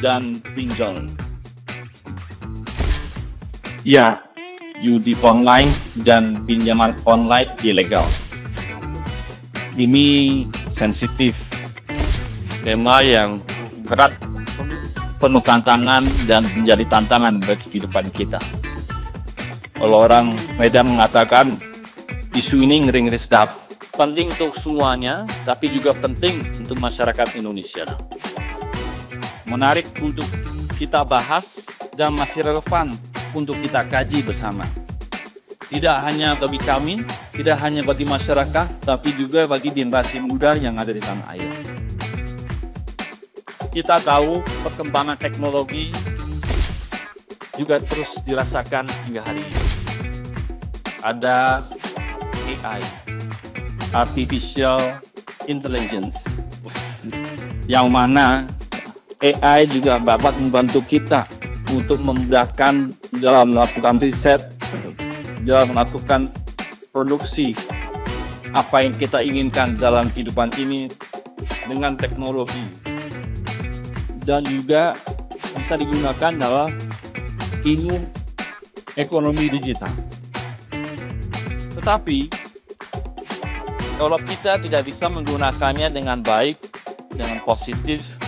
dan pinjol. Ya, judi online dan pinjaman online ilegal. Ini sensitif, tema yang berat, Penuh tantangan dan menjadi tantangan bagi kehidupan kita. kalau orang Medan mengatakan isu ini ngeri-ngeri sedap. Penting untuk semuanya, tapi juga penting untuk masyarakat Indonesia. Menarik untuk kita bahas dan masih relevan untuk kita kaji bersama. Tidak hanya bagi kami, tidak hanya bagi masyarakat, tapi juga bagi generasi muda yang ada di tanah air. Kita tahu perkembangan teknologi juga terus dirasakan hingga hari ini. Ada AI, Artificial Intelligence, yang mana AI juga dapat membantu kita untuk memudahkan dalam melakukan riset, dalam melakukan produksi apa yang kita inginkan dalam kehidupan ini dengan teknologi, dan juga bisa digunakan dalam ilmu ekonomi digital. Tetapi kalau kita tidak bisa menggunakannya dengan baik, dengan positif,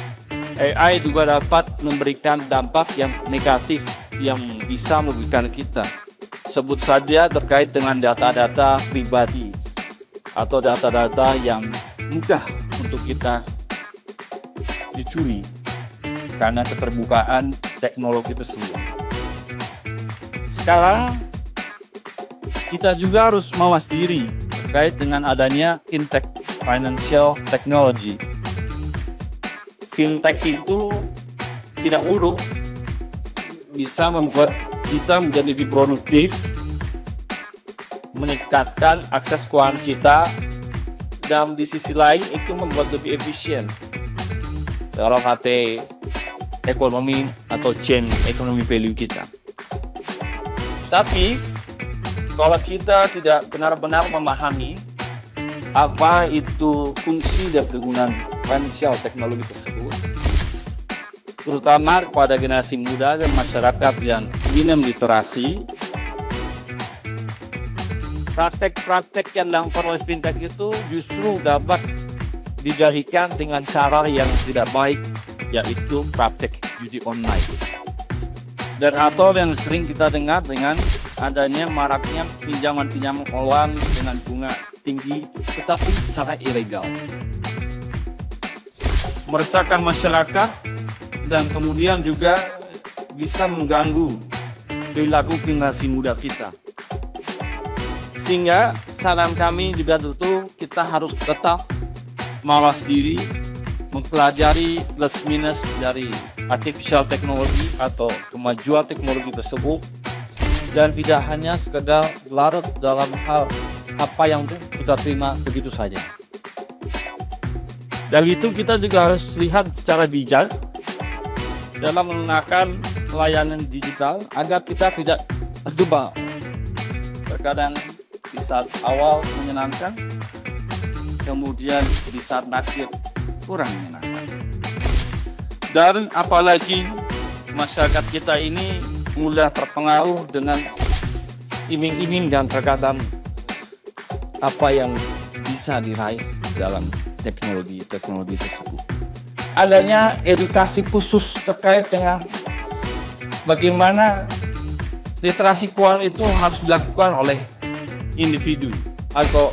AI juga dapat memberikan dampak yang negatif yang bisa merugikan kita. Sebut saja terkait dengan data-data pribadi atau data-data yang mudah untuk kita dicuri karena keterbukaan teknologi tersebut. Sekarang kita juga harus mawas diri terkait dengan adanya fintech, financial technology. Fintech itu tidak buruk, bisa membuat kita menjadi lebih produktif, meningkatkan akses keuangan kita, dan di sisi lain itu membuat lebih efisien dalam hati ekonomi atau chain ekonomi value kita. Tapi kalau kita tidak benar-benar memahami apa itu fungsi dan kegunaan financial teknologi tersebut, terutama kepada generasi muda dan masyarakat yang minim literasi, praktek-praktek yang dilakukan oleh fintech itu justru dapat dijadikan dengan cara yang tidak baik, yaitu praktek judi online. Dan atau yang sering kita dengar dengan adanya maraknya pinjaman-pinjaman uang dengan bunga tinggi tetapi secara ilegal, meresahkan masyarakat dan kemudian juga bisa mengganggu perilaku generasi muda kita. Sehingga saran kami juga tentu kita harus tetap mawas diri, mempelajari plus minus dari artificial technology atau kemajuan teknologi tersebut, dan tidak hanya sekedar larut dalam hal apa yang kita terima begitu saja. Dan itu kita juga harus lihat secara bijak dalam menggunakan layanan digital agar kita tidak terjebak. Terkadang di saat awal menyenangkan, kemudian di saat akhir kurang menyenangkan. Dan apalagi masyarakat kita ini mudah terpengaruh dengan iming-iming dan terkadang apa yang bisa diraih dalam teknologi tersebut. Adanya edukasi khusus terkait dengan bagaimana literasi keuangan itu harus dilakukan oleh individu atau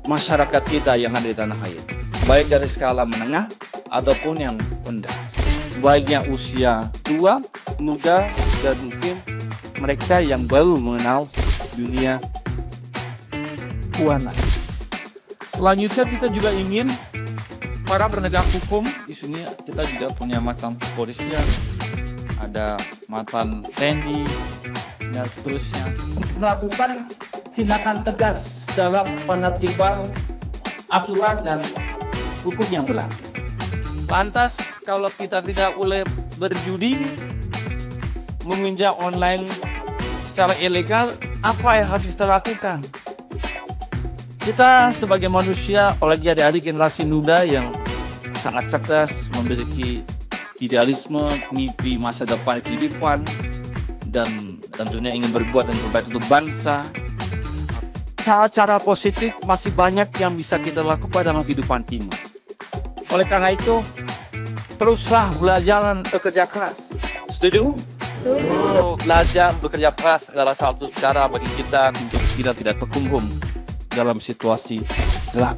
masyarakat kita yang ada di tanah air, baik dari skala menengah ataupun yang rendah, baiknya usia tua, muda, dan mungkin mereka yang baru mengenal dunia keuangan. Selanjutnya kita juga ingin para penegak hukum, di sini kita juga punya mantan kepolisian, ada mantan TNI, dan seterusnya, melakukan tindakan tegas dalam penertiban aturan dan hukum yang berlaku. Lantas kalau kita tidak boleh berjudi, meminjam online secara ilegal, apa yang harus kita lakukan? Kita sebagai manusia, apalagi adik-adik generasi muda yang sangat cerdas, memiliki idealisme, mimpi masa depan kehidupan, dan tentunya ingin berbuat dan terbaik untuk bangsa. Cara-cara positif masih banyak yang bisa kita lakukan dalam kehidupan ini. Oleh karena itu, teruslah belajar dan bekerja keras. Setuju? Belajar bekerja keras adalah satu cara bagi kita untuk kita tidak terkungkung dalam situasi gelap.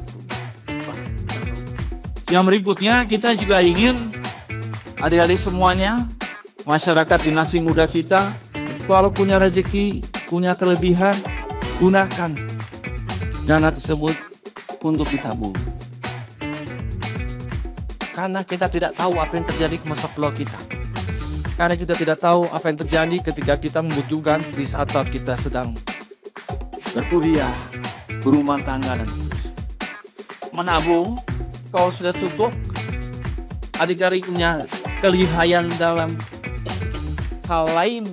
Yang berikutnya, kita juga ingin adik-adik semuanya, masyarakat dinasti muda kita, kalau punya rezeki, punya kelebihan, gunakan dana tersebut untuk ditabung. Karena kita tidak tahu apa yang terjadi ke masa lalu kita. Karena kita tidak tahu apa yang terjadi ketika kita membutuhkan di saat-saat kita sedang berkuliah, berumah tangga, dan seterusnya. Menabung, kalau sudah cukup, adik-adik punya kelihayan dalam hal lain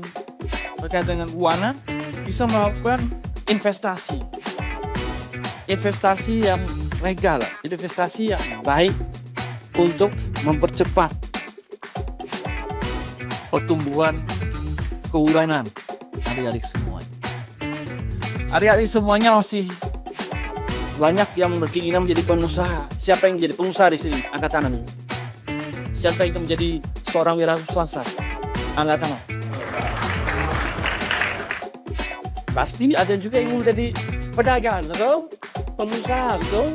berkaitan dengan keuangan, bisa melakukan investasi. Investasi yang legal, investasi yang baik untuk mempercepat pertumbuhan keuangan adik-adik semuanya. Adik-adik semuanya masih banyak yang berkeinginan menjadi pengusaha. Siapa yang menjadi pengusaha di sini? Angkat tangan. Siapa yang ingin menjadi seorang wirausaha? Angkat tangan. Pasti ada juga yang ingin menjadi pedagang, betul? Pengusaha, betul?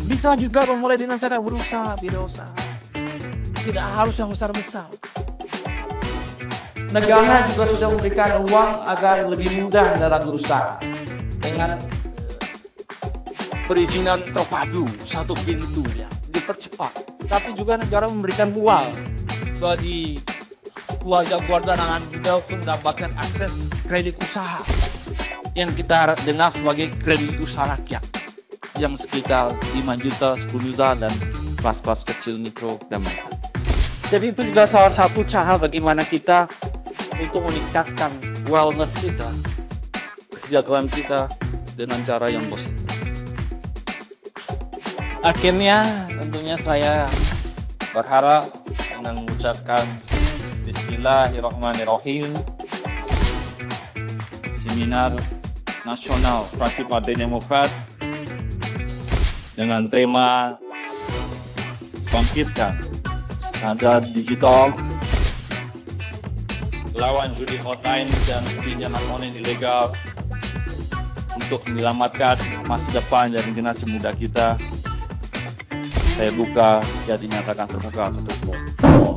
Bisa juga memulai dengan cara berusaha, wirausaha. Tidak harus yang besar-besar. Negara juga sudah memberikan uang agar lebih mudah dalam berusaha dengan perizinan terpadu, satu pintu ya, dipercepat. Tapi juga negara memberikan uang bagi keluarga-keluarga anak muda untuk mendapatkan akses kredit usaha yang kita dengar sebagai kredit usaha rakyat yang sekitar 5 juta, 10 juta, dan kelas-kelas kecil mikro dan menengah. Jadi itu juga salah satu cara bagaimana kita untuk meningkatkan wellness kita, kesejahteraan kita dengan cara yang positif. Akhirnya tentunya saya berharap dengan mengucapkan Bismillahirrahmanirrahim, Seminar Nasional Fraksi Partai Demokrat dengan tema Bangkitkan Sadar Digital, Lawan Judi Online dan Pinjaman Online Ilegal untuk menyelamatkan masa depan dari generasi muda kita. Saya buka dan dinyatakan terbuka untuk umum.